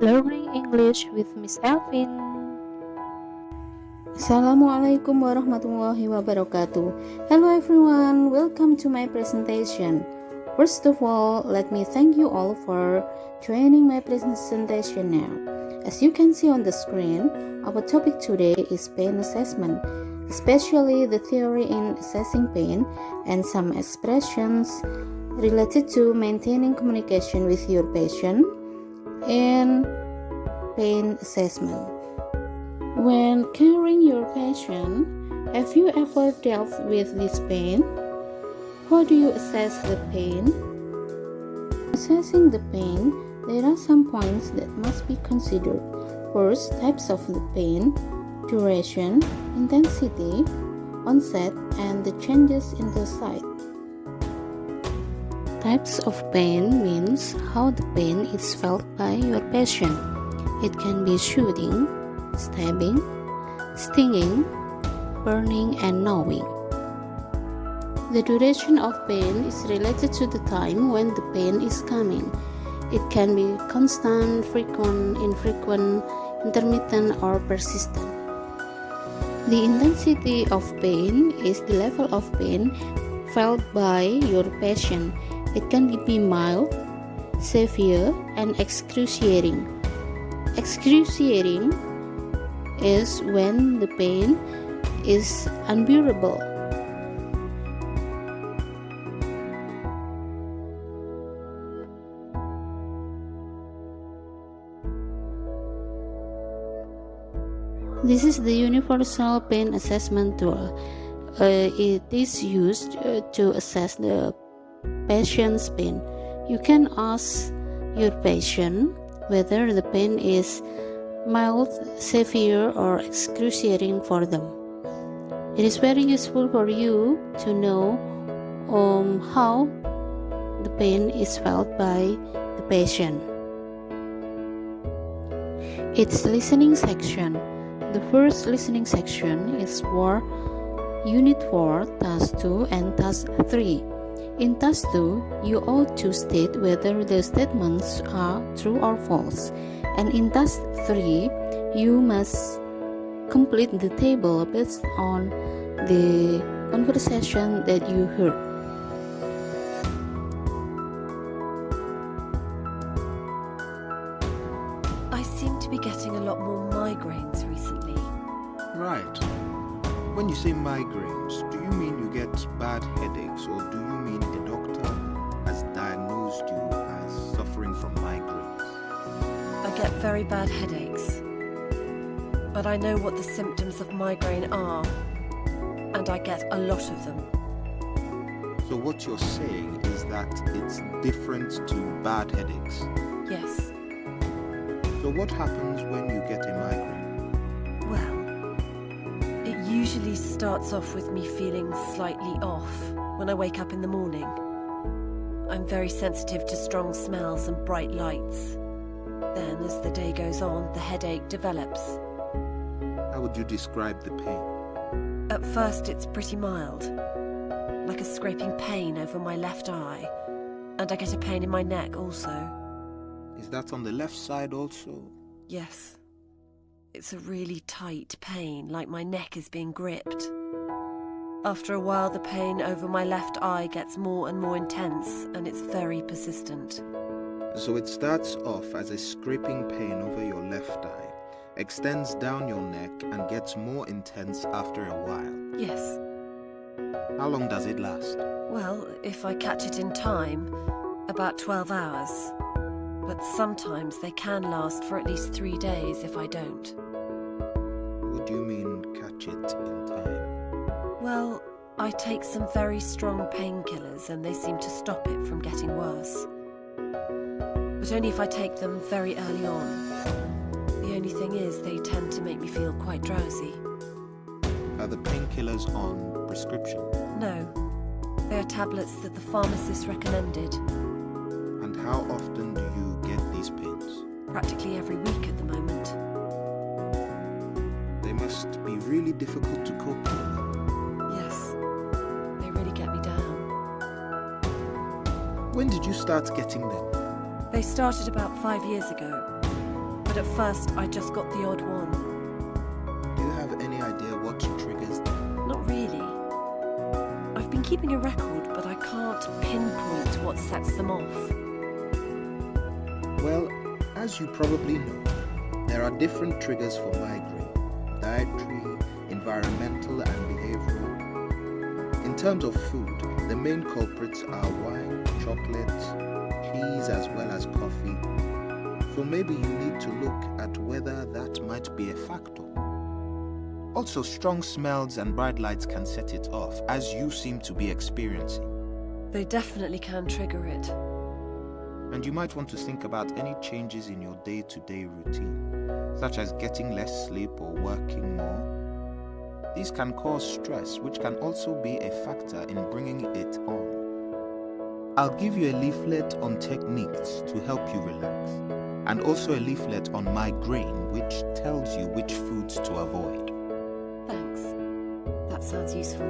Learning English with Miss Elvin. Assalamualaikum warahmatullahi wabarakatuh. Hello everyone, welcome to my presentation. First of all, let me thank you all for joining my presentation now. As you can see on the screen, our topic today is pain assessment, especially the theory in assessing pain and some expressions related to maintaining communication with your patient in pain assessment. When caring your patient, have you ever dealt with this pain? How do you assess the pain? Assessing the pain, there are some points that must be considered. First, types of the pain, duration, intensity, onset, and the changes in the site. Types of pain means how the pain is felt by your patient. It can be shooting, stabbing, stinging, burning, and gnawing. The duration of pain is related to the time when the pain is coming. It can be constant, frequent, infrequent, intermittent, or persistent. The intensity of pain is the level of pain felt by your patient. It can be mild, severe, and excruciating. Excruciating is when the pain is unbearable. This is the universal pain assessment tool. It is used to assess the patient's pain. You can ask your patient whether the pain is mild, severe, or excruciating for them. It is very useful for you to know how the pain is felt by the patient. It's listening section. The first listening section is for Unit 4, Task 2, and Task 3. In Task 2, you ought to state whether the statements are true or false. And in Task 3, you must complete the table based on the conversation that you heard. I seem to be getting a lot more migraines recently. Right. When you say migraines, do you mean you get bad headaches, or do you mean a doctor has diagnosed you as suffering from migraines? I get very bad headaches, but I know what the symptoms of migraine are, and I get a lot of them. So what you're saying is that it's different to bad headaches. Yes. So what happens when you get a migraine? Well, it usually starts off with me feeling slightly off when I wake up in the morning. I'm very sensitive to strong smells and bright lights. Then, as the day goes on, the headache develops. How would you describe the pain? At first, it's pretty mild, like a scraping pain over my left eye, and I get a pain in my neck also. Is that on the left side also? Yes. It's a really tight pain, like my neck is being gripped. After a while, the pain over my left eye gets more and more intense, and it's very persistent. So it starts off as a scraping pain over your left eye, extends down your neck, and gets more intense after a while. Yes. How long does it last? Well, if I catch it in time, about 12 hours. But sometimes they can last for at least 3 days if I don't. What do you mean, catch it in time? Well, I take some very strong painkillers and they seem to stop it from getting worse. But only if I take them very early on. The only thing is they tend to make me feel quite drowsy. Are the painkillers on prescription? No, they are tablets that the pharmacist recommended. And how often do you get these pains? Practically every week at the moment. They must be really difficult to cope with. Yes, they really get me down. When did you start getting them? They started about 5 years ago. but at first I just got the odd one. Do you have any idea what triggers them? Not really. I've been keeping a record, but I can't pinpoint what sets them off. Well, as you probably know, there are different triggers for migraine: dietary, environmental, and behavioral. In terms of food, the main culprits are wine, chocolate, cheese, as well as coffee. So maybe you need to look at whether that might be a factor. Also, strong smells and bright lights can set it off, as you seem to be experiencing. They definitely can trigger it. And you might want to think about any changes in your day-to-day routine, such as getting less sleep or working more. These can cause stress, which can also be a factor in bringing it on. I'll give you a leaflet on techniques to help you relax, and also a leaflet on migraine, which tells you which foods to avoid. Thanks. That sounds useful.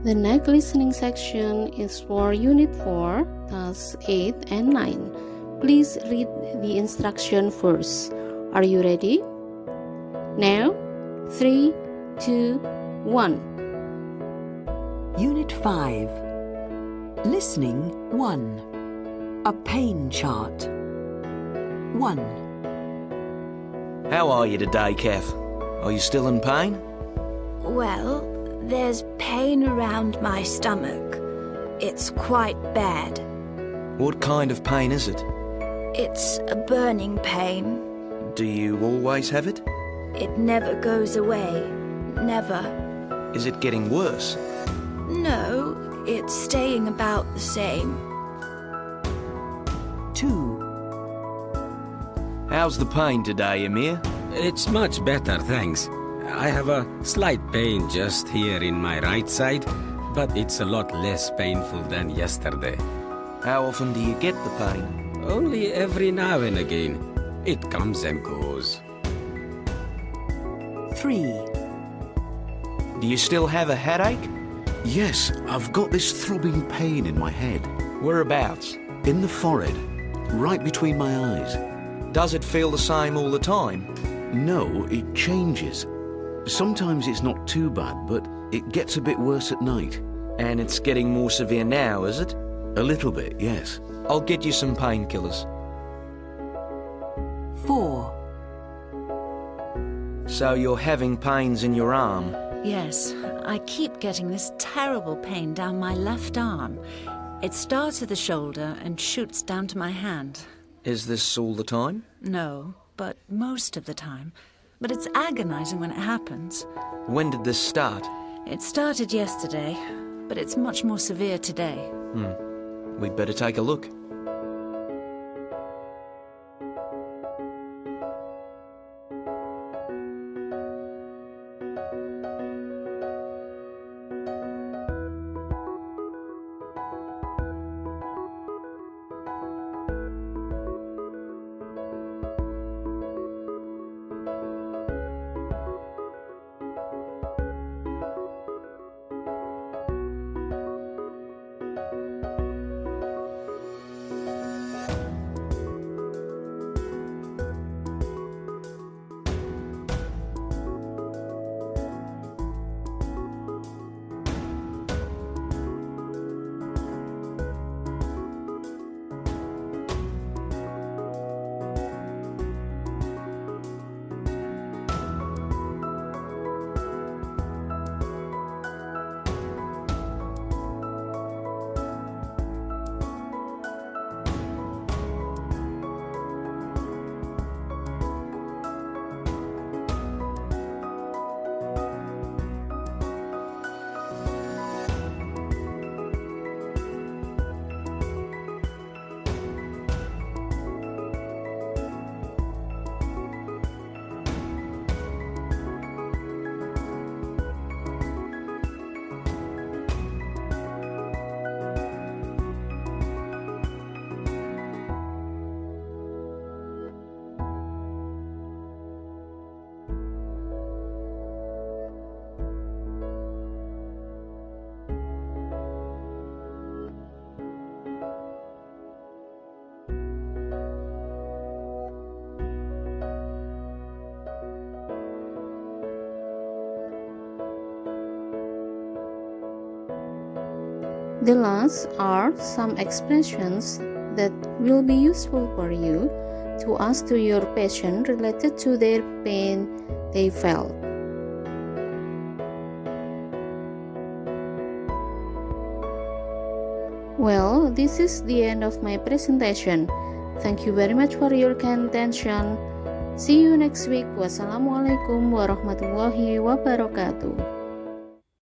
The next listening section is for Unit 4, Tasks 8 and 9. Please read the instruction first. Are you ready? Now, 3, 2, 1. Unit 5. Listening 1. A pain chart. 1. How are you today, Kath? Are you still in pain? Well, there's pain around my stomach. It's quite bad. What kind of pain is it? It's a burning pain. Do you always have it? It never goes away. Never. Is it getting worse? No, it's staying about the same. 2. How's the pain today, Amir? It's much better, thanks. I have a slight pain just here in my right side, but it's a lot less painful than yesterday. How often do you get the pain? Only every now and again. It comes and goes. 3. Do you still have a headache? Yes, I've got this throbbing pain in my head, Whereabouts? in the forehead, right between my eyes. Does it feel the same all the time? No, it changes. Sometimes it's not too bad, but it gets a bit worse at night. And it's getting more severe now, is it? A little bit, yes. I'll get you some painkillers. 4. So you're having pains in your arm? Yes, I keep getting this terrible pain down my left arm. It starts at the shoulder and shoots down to my hand. Is this all the time? No, but most of the time. But it's agonizing when it happens. When did this start? It started yesterday, but it's much more severe today. We'd better take a look. The last are some expressions that will be useful for you to ask to your patient related to their pain they felt. Well, this is the end of my presentation. Thank you very much for your kind attention. See you next week. Wassalamualaikum warahmatullahi wabarakatuh.